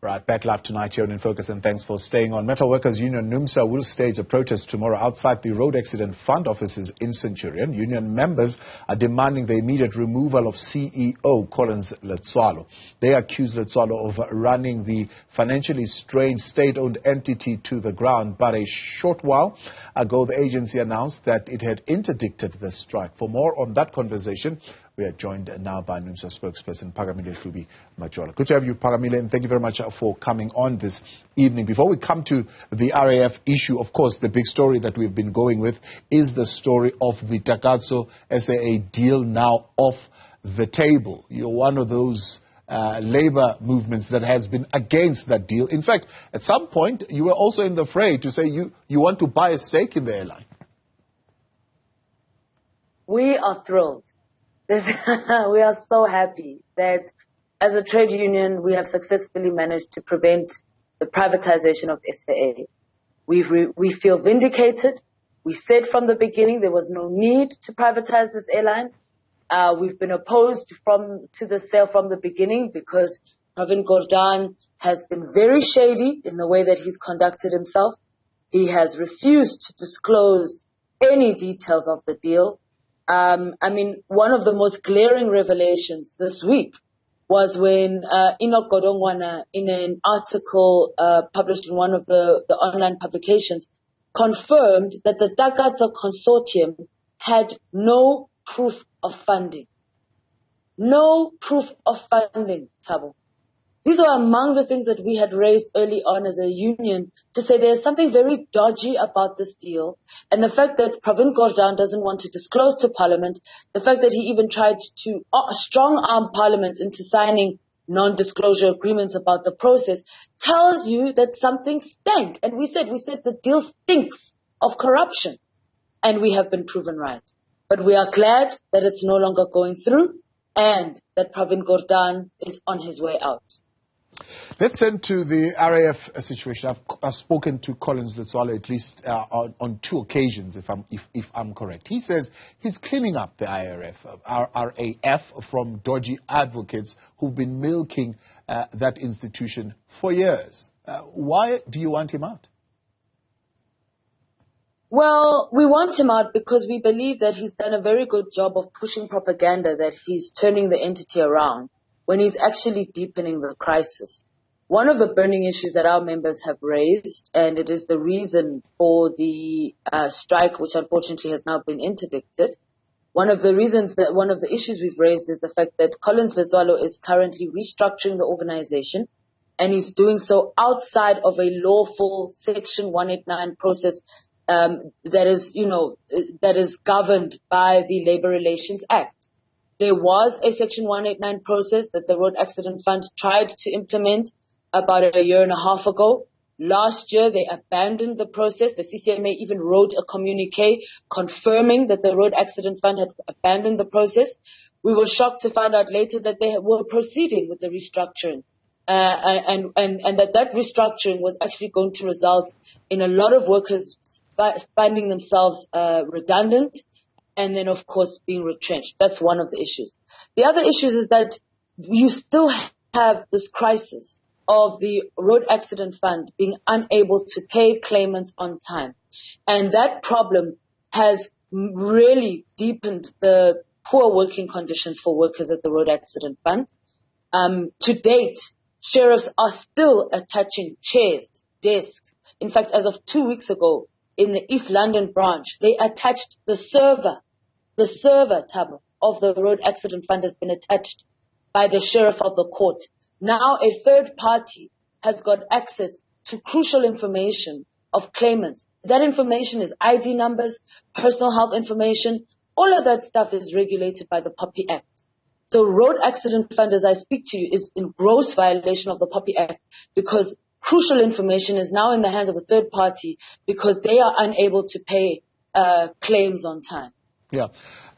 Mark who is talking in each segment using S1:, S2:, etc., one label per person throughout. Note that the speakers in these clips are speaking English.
S1: Right, back live tonight here on In Focus, and thanks for staying on. Metal Workers Union Numsa will stage a protest tomorrow outside the Road Accident Fund offices in Centurion. Union members are demanding the immediate removal of CEO Collins Letsoalo. They accuse Letsoalo of running the financially strained state-owned entity to the ground. But a short while ago, the agency announced that it had interdicted the strike. For more on that conversation, we are joined now by Numsa spokesperson Phakamile Hlubi-Majola. Good to have you, Phakamile, and thank you very much for coming on this evening. Before we come to the RAF issue, of course, the big story that we've been going with is the story of the Takatso SAA deal now off the table. You're one of those labor movements that has been against that deal. In fact, at some point, you were also in the fray to say you want to buy a stake in the airline.
S2: We are thrilled. We are so happy that as a trade union, we have successfully managed to prevent the privatization of SAA. We feel vindicated. We said from the beginning there was no need to privatize this airline. We've been opposed to the sale from the beginning because Pravin Gordhan has been very shady in the way that he's conducted himself. He has refused to disclose any details of the deal. I mean, one of the most glaring revelations this week was when Enoch Godongwana, in an article published in one of the online publications, confirmed that the Takatso Consortium had no proof of funding. No proof of funding, Thabo. These are among the things that we had raised early on as a union to say there's something very dodgy about this deal. And the fact that Pravin Gordhan doesn't want to disclose to Parliament, the fact that he even tried to strong-arm Parliament into signing non-disclosure agreements about the process tells you that something stank. And we said the deal stinks of corruption. And we have been proven right. But we are glad that it's no longer going through and that Pravin Gordhan is on his way out.
S1: Let's turn to the RAF situation. I've spoken to Collins Letsoalo at least on two occasions, if I'm correct. He says he's cleaning up the RAF from dodgy advocates who've been milking that institution for years. Why do you want him out?
S2: Well, we want him out because we believe that he's done a very good job of pushing propaganda that he's turning the entity around when he's actually deepening the crisis. One of the burning issues that our members have raised, and it is the reason for the strike, which unfortunately has now been interdicted, one of the issues we've raised is the fact that Collins Letsoalo is currently restructuring the organization, and he's doing so outside of a lawful Section 189 process that is governed by the Labour Relations Act. There was a Section 189 process that the Road Accident Fund tried to implement about a year and a half ago. Last year, they abandoned the process. The CCMA even wrote a communique confirming that the Road Accident Fund had abandoned the process. We were shocked to find out later that they were proceeding with the restructuring. And that restructuring was actually going to result in a lot of workers finding themselves redundant and then, of course, being retrenched. That's one of the issues. The other issues is that you still have this crisis of the Road Accident Fund being unable to pay claimants on time. And that problem has really deepened the poor working conditions for workers at the Road Accident Fund. To date, sheriffs are still attaching chairs, desks. In fact, as of 2 weeks ago, in the East London branch, they attached the server tab of the Road Accident Fund has been attached by the sheriff of the court. Now a third party has got access to crucial information of claimants. That information is ID numbers, personal health information. All of that stuff is regulated by the POPI Act. So Road Accident Fund, as I speak to you, is in gross violation of the POPI Act because crucial information is now in the hands of a third party because they are unable to pay claims on time. Yeah.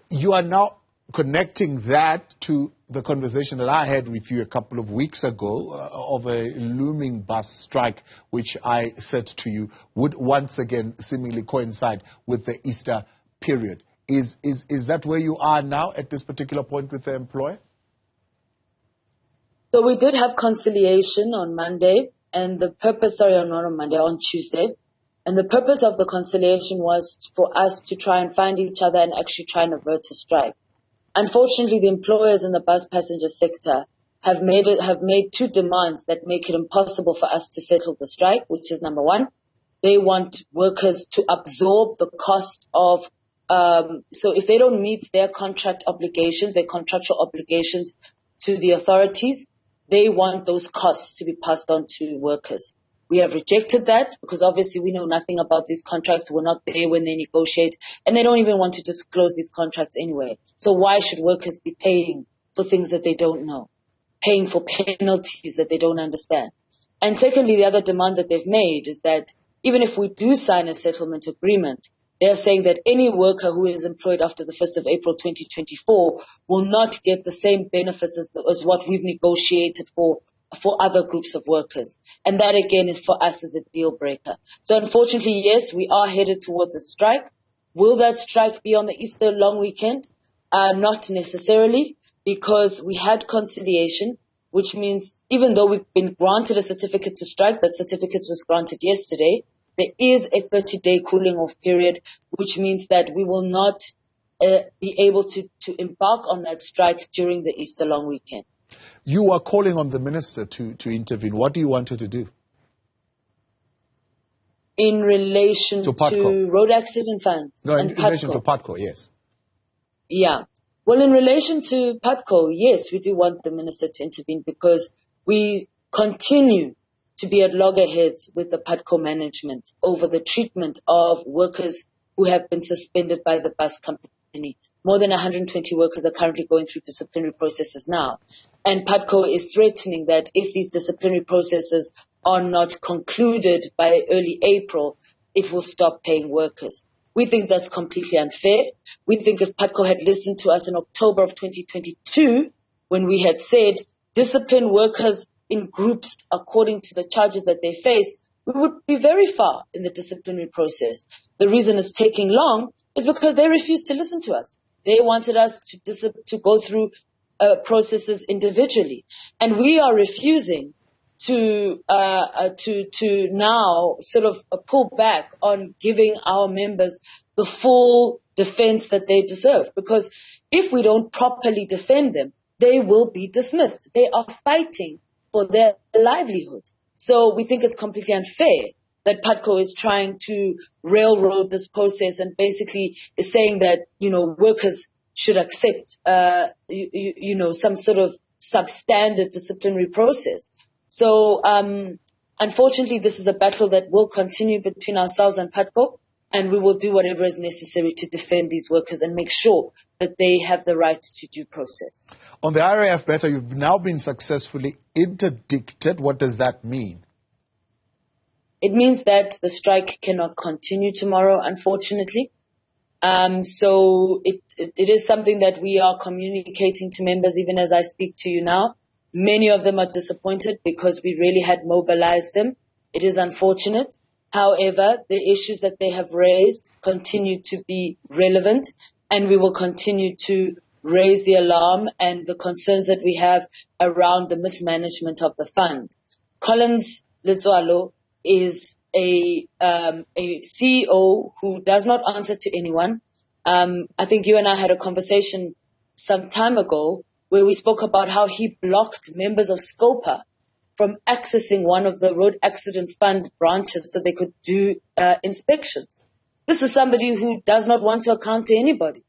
S1: You are now connecting that to the conversation that I had with you a couple of weeks ago of a looming bus strike, which I said to you would once again seemingly coincide with the Easter period. Is that where you are now at this particular point with the employer?
S2: So we did have conciliation on Monday, and the purpose, not on Monday, on Tuesday. And the purpose of the conciliation was for us to try and find each other and actually try and avert a strike. Unfortunately, the employers in the bus passenger sector have made two demands that make it impossible for us to settle the strike, which is number one, they want workers to absorb the cost of, so if they don't meet their contract obligations, their contractual obligations to the authorities, they want those costs to be passed on to workers. We have rejected that because obviously we know nothing about these contracts. We're not there when they negotiate, and they don't even want to disclose these contracts anyway. So why should workers be paying for things that they don't know, paying for penalties that they don't understand? And secondly, the other demand that they've made is that even if we do sign a settlement agreement, they're saying that any worker who is employed after the 1st of April 2024 will not get the same benefits as what we've negotiated for other groups of workers. And that, again, is for us as a deal breaker. So unfortunately, yes, we are headed towards a strike. Will that strike be on the Easter long weekend? Not necessarily, because we had conciliation, which means even though we've been granted a certificate to strike, that certificate was granted yesterday, there is a 30-day cooling off period, which means that we will not be able to embark on that strike during the Easter long weekend.
S1: You are calling on the minister to intervene. What do you want her to do?
S2: In relation to road accident funds?
S1: No, in relation to PATCO, yes.
S2: Yeah. Well, in relation to PATCO, yes, we do want the minister to intervene because we continue to be at loggerheads with the PATCO management over the treatment of workers who have been suspended by the bus company. More than 120 workers are currently going through disciplinary processes now. And PATCO is threatening that if these disciplinary processes are not concluded by early April, it will stop paying workers. We think that's completely unfair. We think if PATCO had listened to us in October of 2022, when we had said discipline workers in groups according to the charges that they face, we would be very far in the disciplinary process. The reason it's taking long is because they refused to listen to us. They wanted us to go through processes individually, and we are refusing to now sort of pull back on giving our members the full defense that they deserve. Because if we don't properly defend them, they will be dismissed. They are fighting for their livelihood. So we think it's completely unfair that PATCO is trying to railroad this process and basically is saying that, workers should accept, some sort of substandard disciplinary process. So, unfortunately, this is a battle that will continue between ourselves and PATCO, and we will do whatever is necessary to defend these workers and make sure that they have the right to due process.
S1: On the RAF matter, you've now been successfully interdicted. What does that mean?
S2: It means that the strike cannot continue tomorrow, unfortunately. So it is something that we are communicating to members even as I speak to you now. Many of them are disappointed because we really had mobilized them. It is unfortunate. However, the issues that they have raised continue to be relevant, and we will continue to raise the alarm and the concerns that we have around the mismanagement of the fund. Collins Letsoalo is a CEO who does not answer to anyone. I think you and I had a conversation some time ago where we spoke about how he blocked members of SCOPA from accessing one of the road accident fund branches so they could do inspections. This is somebody who does not want to account to anybody.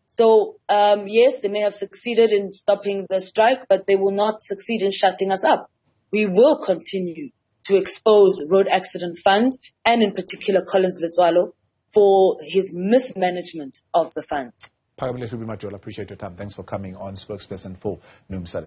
S2: So, yes, they may have succeeded in stopping the strike, but they will not succeed in shutting us up. We will continue to expose Road Accident Fund and in particular Collins Letsoalo for his mismanagement of the fund.
S1: Phakamile Hlubi-Majola, appreciate your time. Thanks for coming on, spokesperson for Numsa.